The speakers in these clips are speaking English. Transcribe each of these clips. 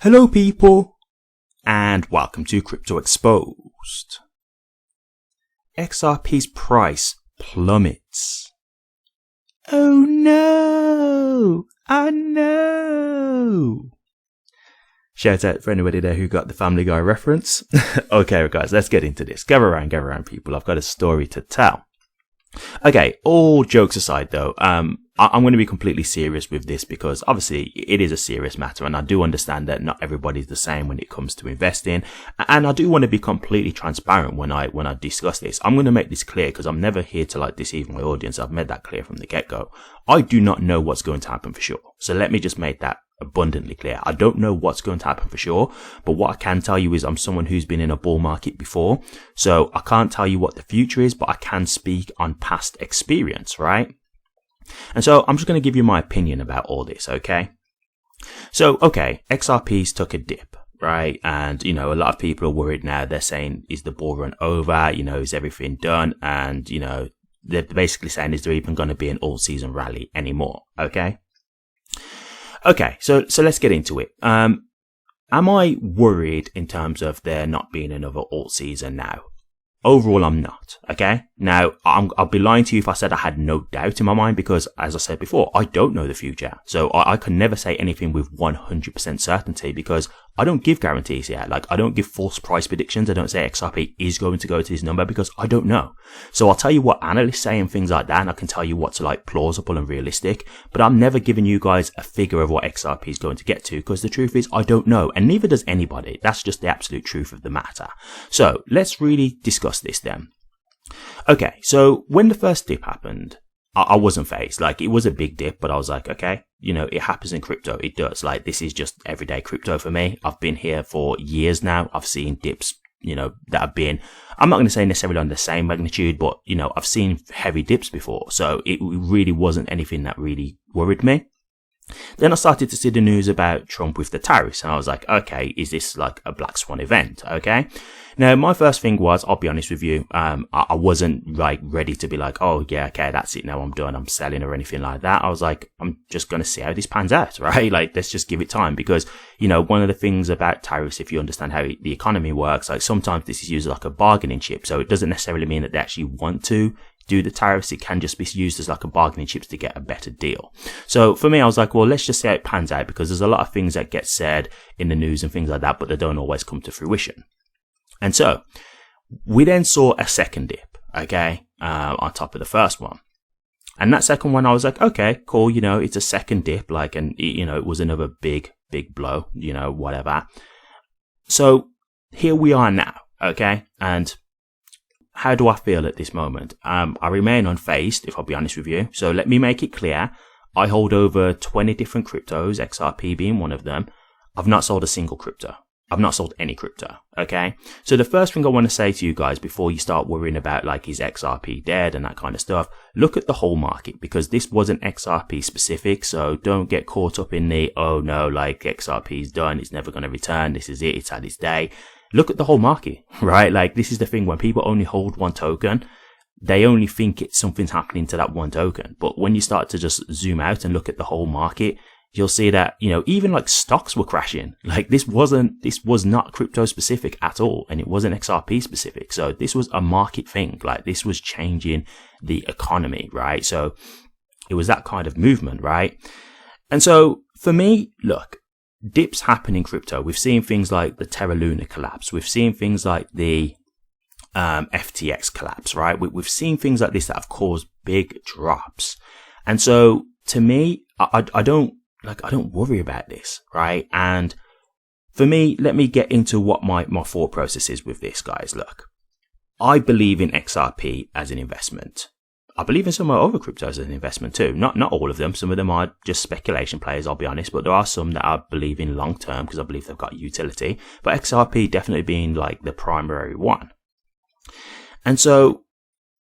Hello people, and welcome to Crypto Exposed. XRP's price plummets. Oh no! I know! Shout out for anybody there who got the Family Guy reference. Okay guys, let's get into this. Gather around people, I've got a story to tell. Okay, all jokes aside though, I'm going to be completely serious with this because obviously it is a serious matter, and I do understand that not everybody's the same when it comes to investing, and I do want to be completely transparent when I discuss this. I'm going to make this clear because I'm never here to deceive my audience. I've made that clear from the get-go. I do not know what's going to happen for sure. So let me just make that abundantly clear. I don't know what's going to happen for sure, but what I can tell you is I'm someone who's been in a bull market before, so I can't tell you what the future is, but I can speak on past experience, right? And so I'm just going to give you my opinion about all this, okay? So, okay, XRP's took a dip, right? And, a lot of people are worried now. They're saying, is the bull run over? Is everything done? And, they're basically saying, is there even going to be an all-season rally anymore, okay? Okay, so let's get into it. Am I worried in terms of there not being another alt season now? Overall, I'm not, okay? Now, I'll be lying to you if I said I had no doubt in my mind because, as I said before, I don't know the future. So I can never say anything with 100% certainty because I don't give guarantees yet. I don't give false price predictions. I don't say XRP is going to go to this number because I don't know. So I'll tell you what analysts say and things like that, and I can tell you what's plausible and realistic, but I'm never giving you guys a figure of what XRP is going to get to because the truth is I don't know, and neither does anybody. That's just the absolute truth of the matter. So let's really discuss this then. Okay, so when the first dip happened, I wasn't phased. It was a big dip, but I was like, okay, it happens in crypto. It does. This is just everyday crypto for me. I've been here for years now. I've seen dips, that have been, I'm not going to say necessarily on the same magnitude, but, I've seen heavy dips before. So it really wasn't anything that really worried me. Then I started to see the news about Trump with the tariffs, and I was like, okay, is this a black swan event? Okay. Now, my first thing was, I'll be honest with you, I wasn't ready to be oh yeah, okay, that's it now, I'm done, I'm selling or anything like that. I was like, I'm just going to see how this pans out, right? Let's just give it time because, one of the things about tariffs, if you understand how the economy works, sometimes this is used as a bargaining chip. So it doesn't necessarily mean that they actually want to do the tariffs. It can just be used as a bargaining chip to get a better deal. So for me, I was like, well, let's just see how it pans out because there's a lot of things that get said in the news and things like that, but they don't always come to fruition. And so we then saw a second dip, okay, on top of the first one. And that second one, I was like, okay, cool. It's a second dip, and it was another big blow, whatever. So here we are now, okay. And how do I feel at this moment? I remain unfazed, if I'll be honest with you. So let me make it clear. I hold over 20 different cryptos, XRP being one of them. I've not sold a single crypto. I've not sold any crypto. Okay. So the first thing I want to say to you guys before you start worrying about is XRP dead and that kind of stuff, look at the whole market because this wasn't XRP specific. So don't get caught up in the, oh no, XRP is done. It's never going to return. This is it. It's had its day. Look at the whole market, right? This is the thing when people only hold one token, they only think something's happening to that one token. But when you start to just zoom out and look at the whole market, you'll see that, even stocks were crashing. This was not crypto specific at all. And it wasn't XRP specific. So this was a market thing. This was changing the economy, right? So it was that kind of movement, right? And so for me, look, dips happen in crypto. We've seen things like the Terra Luna collapse. We've seen things like the FTX collapse, right? We've seen things like this that have caused big drops. And so to me, I don't worry about this, right? And for me, let me get into what my thought process is with this, guys. Look, I believe in XRP as an investment. I believe in some of other cryptos as an investment too. Not all of them. Some of them are just speculation players, I'll be honest. But there are some that I believe in long term because I believe they've got utility. But XRP definitely being the primary one. And so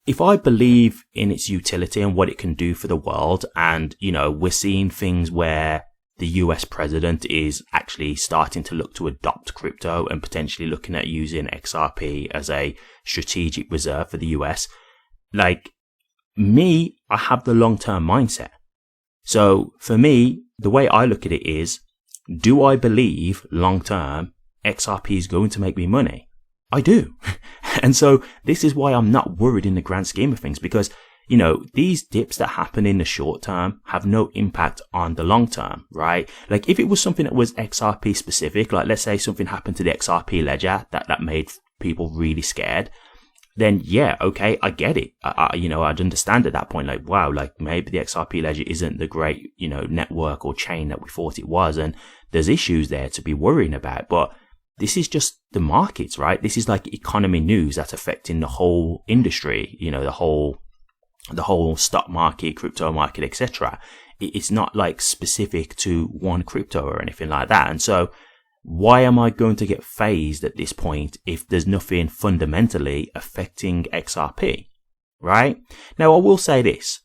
if I believe in its utility and what it can do for the world, and, we're seeing things where the US president is actually starting to look to adopt crypto and potentially looking at using XRP as a strategic reserve for the US, me, I have the long-term mindset. So for me, the way I look at it is do I believe long term XRP is going to make me money? I do. And so this is why I'm not worried in the grand scheme of things, because, you know, these dips that happen in the short term have no impact on the long term, right? Like if it was something that was XRP specific, like let's say something happened to the XRP ledger that made people really scared, then yeah, okay, I get it. I'd understand at that point, like, wow, like maybe the XRP ledger isn't the great, you know, network or chain that we thought it was. And there's issues there to be worrying about. But this is just the markets, right? This is like economy news that's affecting the whole industry, you know, the whole stock market, crypto market, etc. It's not like specific to one crypto or anything like that. And so why am I going to get phased at this point if there's nothing fundamentally affecting XRP, right? Now, I will say this.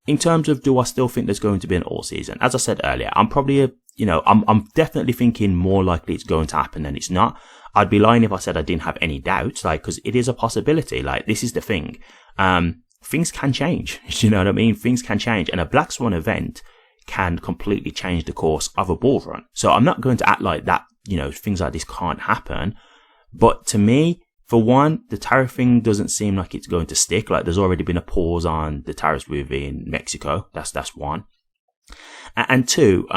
In terms of, do I still think there's going to be an all season? As I said earlier, I'm probably I'm definitely thinking more likely it's going to happen than it's not. I'd be lying if I said I didn't have any doubts, like, because it is a possibility. Like, this is the thing. Things can change. You know what I mean? Things can change, and a black swan event can completely change the course of a bull run. So I'm not going to act like that, you know, things like this can't happen. But to me, for one, the tariff thing doesn't seem like it's going to stick. Like, there's already been a pause on the tariffs within Mexico. That's one. And two,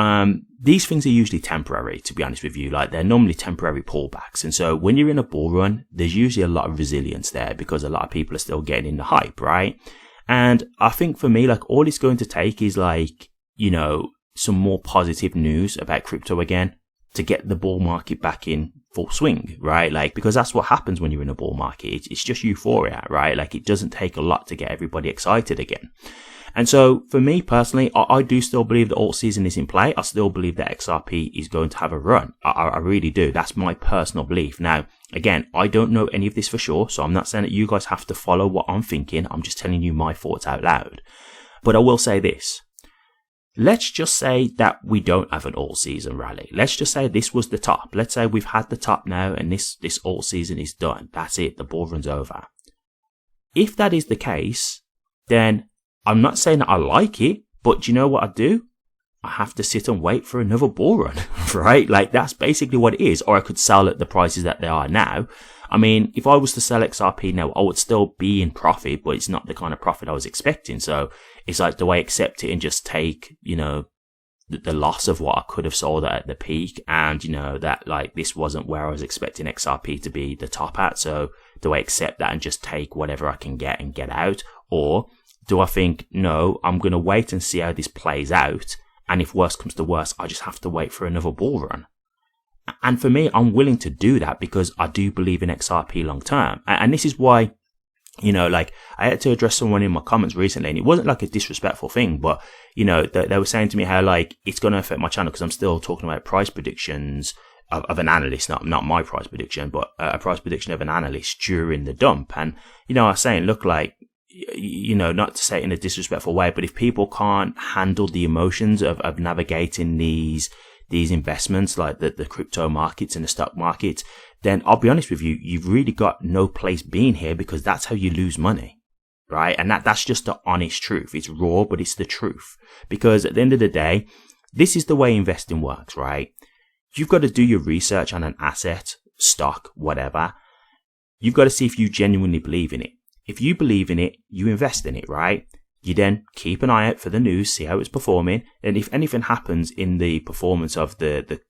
these things are usually temporary, to be honest with you. Like, they're normally temporary pullbacks. And so when you're in a bull run, there's usually a lot of resilience there because a lot of people are still getting in the hype, right? And I think for me, like, all it's going to take is, like, you know, some more positive news about crypto again to get the bull market back in full swing, right? Like, because that's what happens when you're in a bull market. It's just euphoria, right? Like, it doesn't take a lot to get everybody excited again. And so for me personally, I do still believe the alt season is in play. I still believe that XRP is going to have a run. I really do. That's my personal belief. Now, again, I don't know any of this for sure, so I'm not saying that you guys have to follow what I'm thinking. I'm just telling you my thoughts out loud. But I will say this. Let's just say that we don't have an all season rally. Let's just say this was the top. Let's say we've had the top now and this all season is done. That's it. The bull run's over. If that is the case, then I'm not saying that I like it, but do you know what I do? I have to sit and wait for another bull run, right? Like, that's basically what it is. Or I could sell at the prices that they are now. I mean, if I was to sell XRP now, I would still be in profit, but it's not the kind of profit I was expecting. So it's like, do I accept it and just take, you know, the loss of what I could have sold at the peak? And, you know, that, like, this wasn't where I was expecting XRP to be the top at. So do I accept that and just take whatever I can get and get out? Or do I think, no, I'm going to wait and see how this plays out, and if worse comes to worse, I just have to wait for another bull run? And for me, I'm willing to do that because I do believe in XRP long term. And this is why, you know, like, I had to address someone in my comments recently, and it wasn't like a disrespectful thing, but, you know, they were saying to me how, like, it's going to affect my channel because I'm still talking about price predictions of an analyst, not my price prediction, but a price prediction of an analyst during the dump. And, you know, I was saying, look, like, you know, not to say it in a disrespectful way, but if people can't handle the emotions of navigating these investments, like the crypto markets and the stock markets, then I'll be honest with you, you've really got no place being here, because that's how you lose money, right? And that's just the honest truth. It's raw, but it's the truth. Because at the end of the day, this is the way investing works, right? You've got to do your research on an asset, stock, whatever. You've got to see if you genuinely believe in it. If you believe in it, you invest in it, right? You then keep an eye out for the news, see how it's performing. And if anything happens in the performance of the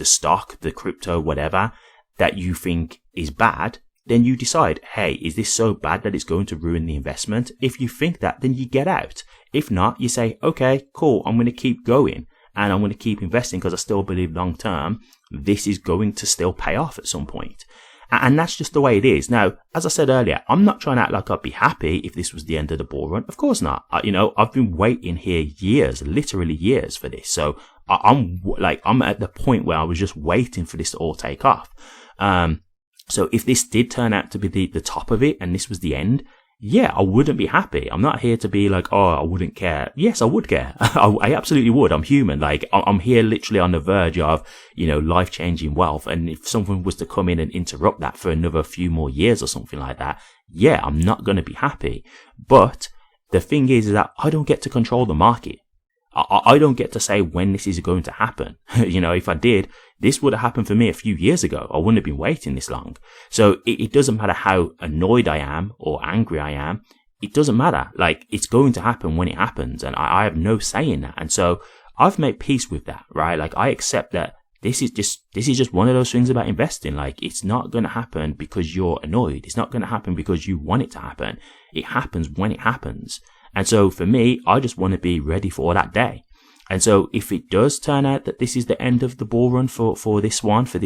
stock, the crypto, whatever, that you think is bad, then you decide, hey, is this so bad that it's going to ruin the investment? If you think that, then you get out. If not, you say, okay, cool, I'm going to keep going and I'm going to keep investing because I still believe long term, this is going to still pay off at some point. And that's just the way it is. Now, as I said earlier, I'm not trying to act like I'd be happy if this was the end of the bull run. Of course not. You know, I've been waiting here years, literally years for this. So I'm at the point where I was just waiting for this to all take off. So if this did turn out to be the top of it and this was the end, yeah, I wouldn't be happy. I'm not here to be like, oh, I wouldn't care. Yes, I would care. I absolutely would. I'm human. Like, I'm here literally on the verge of, you know, life-changing wealth. And if someone was to come in and interrupt that for another few more years or something like that, yeah, I'm not going to be happy. But the thing is that I don't get to control the market. I don't get to say when this is going to happen. You know, if I did, this would have happened for me a few years ago. I wouldn't have been waiting this long. So it doesn't matter how annoyed I am or angry I am. It doesn't matter. Like, it's going to happen when it happens, and I have no say in that. And so I've made peace with that, right? Like, I accept that this is just one of those things about investing. Like, it's not going to happen because you're annoyed. It's not going to happen because you want it to happen. It happens when it happens. And so for me, I just want to be ready for that day. And so if it does turn out that this is the end of the bull run for this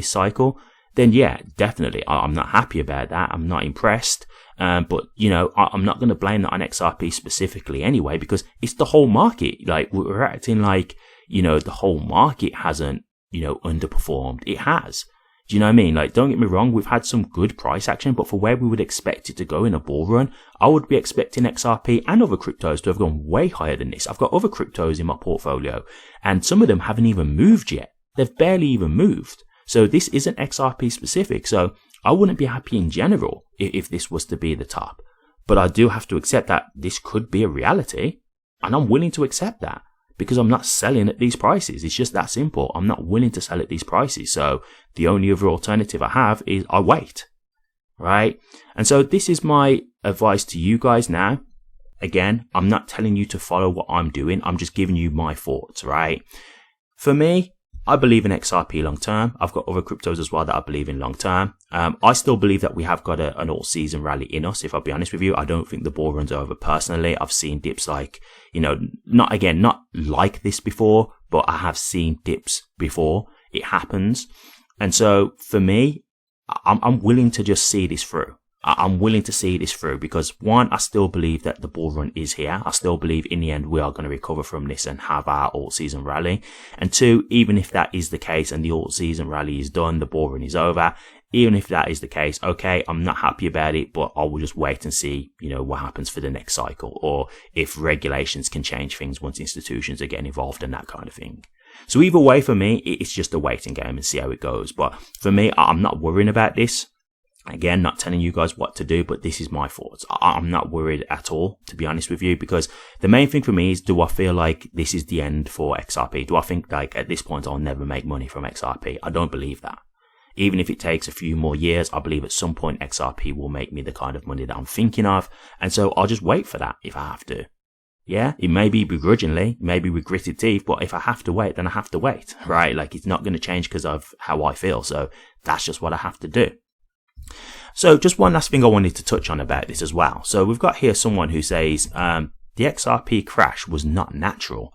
cycle, then yeah, definitely. I'm not happy about that. I'm not impressed. But, you know, I'm not going to blame that on XRP specifically anyway, because it's the whole market. Like, we're acting like, you know, the whole market hasn't, you know, underperformed. It has. Do you know what I mean? Like, don't get me wrong, we've had some good price action, but for where we would expect it to go in a bull run, I would be expecting XRP and other cryptos to have gone way higher than this. I've got other cryptos in my portfolio, and some of them haven't even moved yet. They've barely even moved. So this isn't XRP specific. So I wouldn't be happy in general if this was to be the top. But I do have to accept that this could be a reality, and I'm willing to accept that. Because I'm not selling at these prices. It's just that simple. I'm not willing to sell at these prices. So the only other alternative I have is I wait. Right? And so this is my advice to you guys now. Again, I'm not telling you to follow what I'm doing. I'm just giving you my thoughts, right? For me, I believe in XRP long term. I've got other cryptos as well that I believe in long term. I still believe that we have got an all season rally in us. If I'll be honest with you, I don't think the bull run's over personally. I've seen dips like, you know, not like this before, but I have seen dips before. It happens. And so for me, I'm willing to just see this through. I'm willing to see this through because one, I still believe that the bull run is here. I still believe in the end we are going to recover from this and have our all season rally. And two, even if that is the case and the all season rally is done, the bull run is over. Even if that is the case, okay, I'm not happy about it, but I will just wait and see, you know, what happens for the next cycle, or if regulations can change things once institutions are getting involved and that kind of thing. So either way, for me, it's just a waiting game and see how it goes. But for me, I'm not worrying about this. Again, not telling you guys what to do, but this is my thoughts. I'm not worried at all, to be honest with you, because the main thing for me is, do I feel like this is the end for XRP? Do I think like at this point I'll never make money from XRP? I don't believe that. Even if it takes a few more years, I believe at some point XRP will make me the kind of money that I'm thinking of. And so I'll just wait for that if I have to. Yeah, it may be begrudgingly, maybe with gritted teeth, but if I have to wait, then I have to wait, right? Like, it's not going to change because of how I feel. So that's just what I have to do. So just one last thing I wanted to touch on about this as well. So we've got here someone who says, the XRP crash was not natural.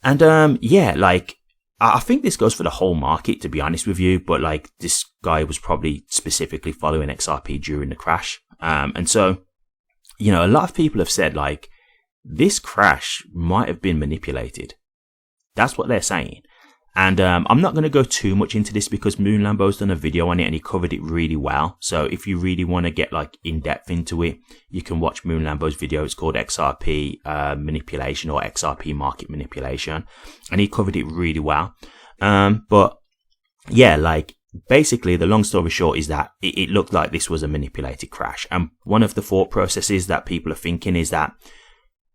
And, yeah, like, I think this goes for the whole market, to be honest with you, but like, this guy was probably specifically following XRP during the crash. And so, you know, a lot of people have said like, this crash might have been manipulated. That's what they're saying. And I'm not going to go too much into this because Moon Lambo's done a video on it and he covered it really well. So if you really want to get like in depth into it, you can watch Moon Lambo's video. It's called XRP manipulation or XRP market manipulation. And he covered it really well. But yeah, like basically the long story short is that it looked like this was a manipulated crash. And one of the thought processes that people are thinking is that,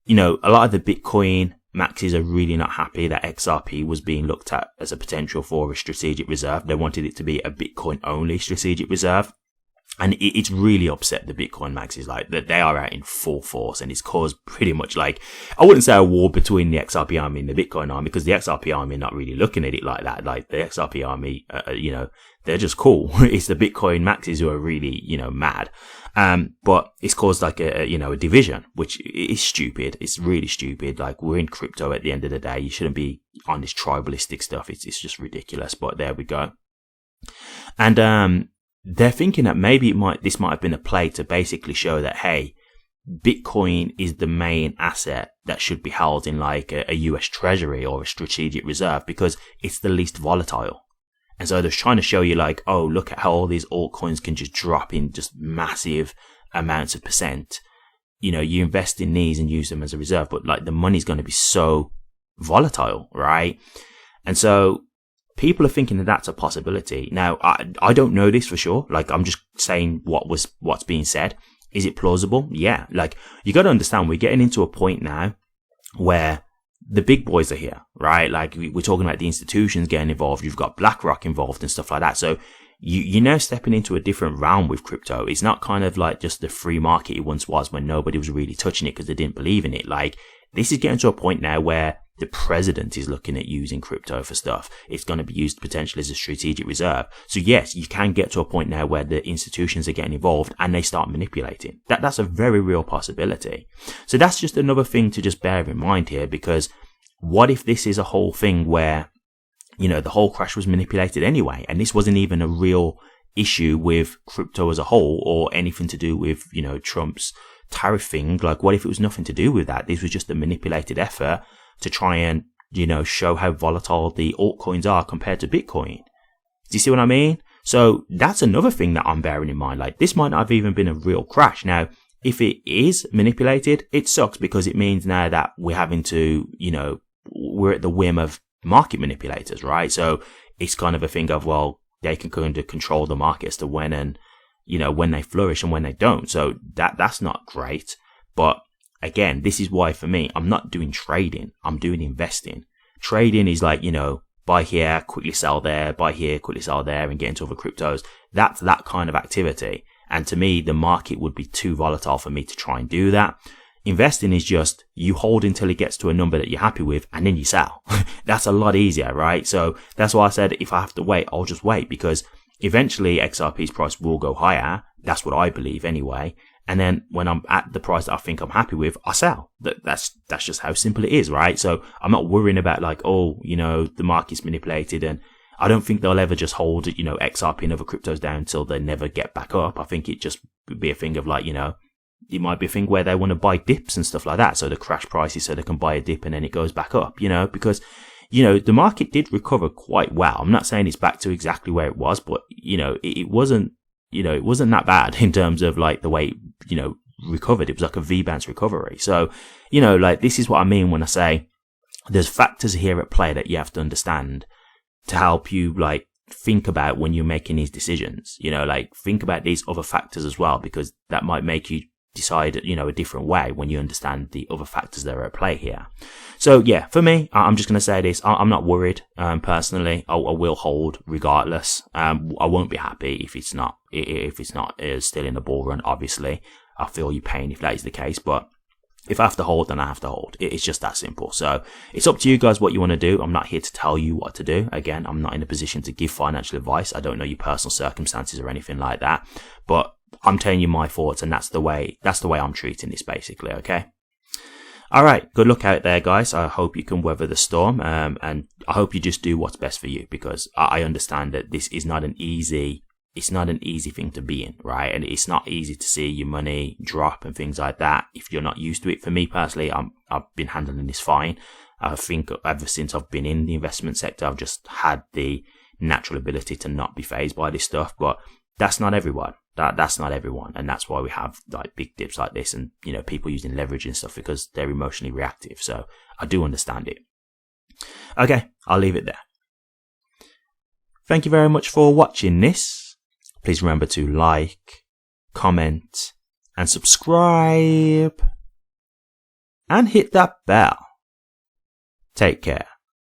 you know, a lot of the Bitcoin maxis are really not happy that XRP was being looked at as a potential for a strategic reserve. They wanted it to be a Bitcoin only strategic reserve. And it's really upset the Bitcoin maxis, like that they are out in full force, and it's caused pretty much like, I wouldn't say a war between the XRP army and the Bitcoin army, because the XRP army are not really looking at it like that. Like the XRP army, you know, they're just cool. It's the Bitcoin maxis who are really, you know, mad. But it's caused like a division, which is stupid. It's really stupid. Like, we're in crypto at the end of the day. You shouldn't be on this tribalistic stuff. It's just ridiculous. But there we go. And, they're thinking that maybe this might have been a play to basically show that, hey, Bitcoin is the main asset that should be held in like a US treasury or a strategic reserve because it's the least volatile. And so they're trying to show you like, oh, look at how all these altcoins can just drop in just massive amounts of percent. You know, you invest in these and use them as a reserve, but like the money's going to be so volatile, right? And so people are thinking that that's a possibility. Now, I don't know this for sure. Like, I'm just saying what's being said. Is it plausible? Yeah. Like, you got to understand, we're getting into a point now where the big boys are here, right? Like we're talking about the institutions getting involved. You've got BlackRock involved and stuff like that. So you're now stepping into a different realm with crypto. It's not kind of like just the free market it once was when nobody was really touching it because they didn't believe in it. Like this is getting to a point now where the president is looking at using crypto for stuff. It's going to be used potentially as a strategic reserve. So yes, you can get to a point now where the institutions are getting involved and they start manipulating. That's a very real possibility. So that's just another thing to just bear in mind here, because what if this is a whole thing where, you know, the whole crash was manipulated anyway, and this wasn't even a real issue with crypto as a whole or anything to do with, you know, Trump's tariff thing? Like, what if it was nothing to do with that? This was just a manipulated effort to try and, you know, show how volatile the altcoins are compared to Bitcoin. Do you see what I mean? So that's another thing that I'm bearing in mind. Like, this might not have even been a real crash. Now, if it is manipulated, it sucks because it means now that we're having to, you know, we're at the whim of market manipulators, right? So it's kind of a thing of, well, they can kind of control the market as to when and, you know, when they flourish and when they don't. So that's not great. But again, this is why for me, I'm not doing trading. I'm doing investing. Trading is like, you know, buy here, quickly sell there, buy here, quickly sell there, and get into other cryptos. That's that kind of activity. And to me, the market would be too volatile for me to try and do that. Investing is just you hold until it gets to a number that you're happy with and then you sell. That's a lot easier, right? So that's why I said if I have to wait, I'll just wait, because eventually XRP's price will go higher. That's what I believe anyway. And then when I'm at the price that I think I'm happy with, I sell. That's just how simple it is, right? So I'm not worrying about like, oh, you know, the market's manipulated, and I don't think they'll ever just hold, you know, XRP and other cryptos down until they never get back up. I think it just would be a thing of like, you know, it might be a thing where they want to buy dips and stuff like that. So the crash prices so they can buy a dip and then it goes back up, you know, because, you know, the market did recover quite well. I'm not saying it's back to exactly where it was, but, you know, it wasn't, you know, it wasn't that bad in terms of like the way, you know, recovered. It was like a V-bounce recovery. So, you know, like this is what I mean when I say there's factors here at play that you have to understand to help you like think about when you're making these decisions. You know, like think about these other factors as well, because that might make you decide, you know, a different way when you understand the other factors that are at play here. So yeah, for me, I'm just going to say this. I'm not worried. Personally, I will hold regardless. I won't be happy if it's not still in the bull run. Obviously, I feel your pain if that is the case, but if I have to hold, then I have to hold. It's just that simple. So it's up to you guys what you want to do. I'm not here to tell you what to do. Again, I'm not in a position to give financial advice. I don't know your personal circumstances or anything like that, but I'm telling you my thoughts, and that's the way I'm treating this basically. Okay. All right. Good luck out there, guys. I hope you can weather the storm. And I hope you just do what's best for you, because I understand that this is not an easy thing to be in, right? And it's not easy to see your money drop and things like that if you're not used to it. For me personally, I've been handling this fine. I think ever since I've been in the investment sector, I've just had the natural ability to not be fazed by this stuff. But that's not everyone. That's not everyone. And that's why we have like big dips like this and, you know, people using leverage and stuff, because they're emotionally reactive. So I do understand it. Okay, I'll leave it there. Thank you very much for watching this. Please remember to like, comment, and subscribe. And hit that bell. Take care.